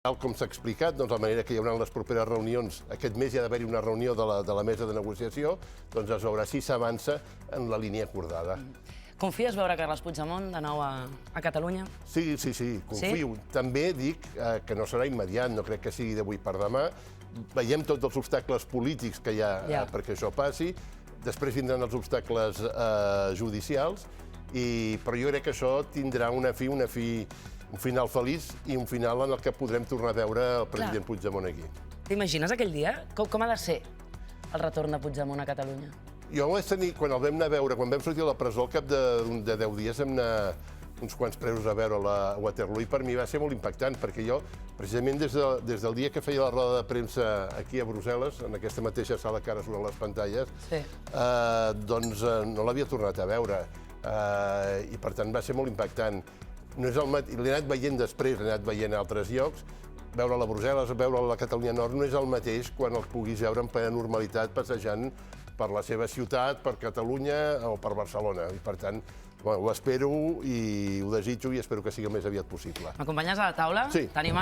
Tal com s'ha explicat, de la manera que hi haurà les properes reunions, aquest mes hi ha d'haver-hi una reunió de la mesa de negociació, doncs es veurà si s'avança en la línia acordada. Confies veure Carles Puigdemont de nou a Catalunya? Sí, confio. També dic que no serà immediat, no crec que sigui d'avui per demà. Veiem tots els obstacles polítics que hi ha perquè això passi, després vindran els obstacles judicials, però jo crec que això tindrà un final feliç i un final en el que podrem tornar a veure el president Puigdemont aquí. T'imagines aquell dia? Com ha de ser el retorn de Puigdemont a Catalunya? Jo vaig tenir, quan el vam anar a veure, quan vam sortir a la presó, al cap de 10 dies vam anar uns quants presos a veure a Waterloo i per mi va ser molt impactant, perquè jo, precisament des del dia que feia la roda de premsa aquí a Brussel·les, en aquesta mateixa sala que ara surten les pantalles, doncs no l'havia tornat a veure i per tant va ser molt impactant. L'he anat veient després, l'he anat veient a altres llocs, veure-la a Brussel·les, veure-la a la Catalunya Nord, no és el mateix quan el puguis veure en plena normalitat passejant per la seva ciutat, per Catalunya o per Barcelona. I per tant, ho espero i ho desitjo i espero que sigui el més aviat possible. M'acompanyes a la taula? Sí. Tenim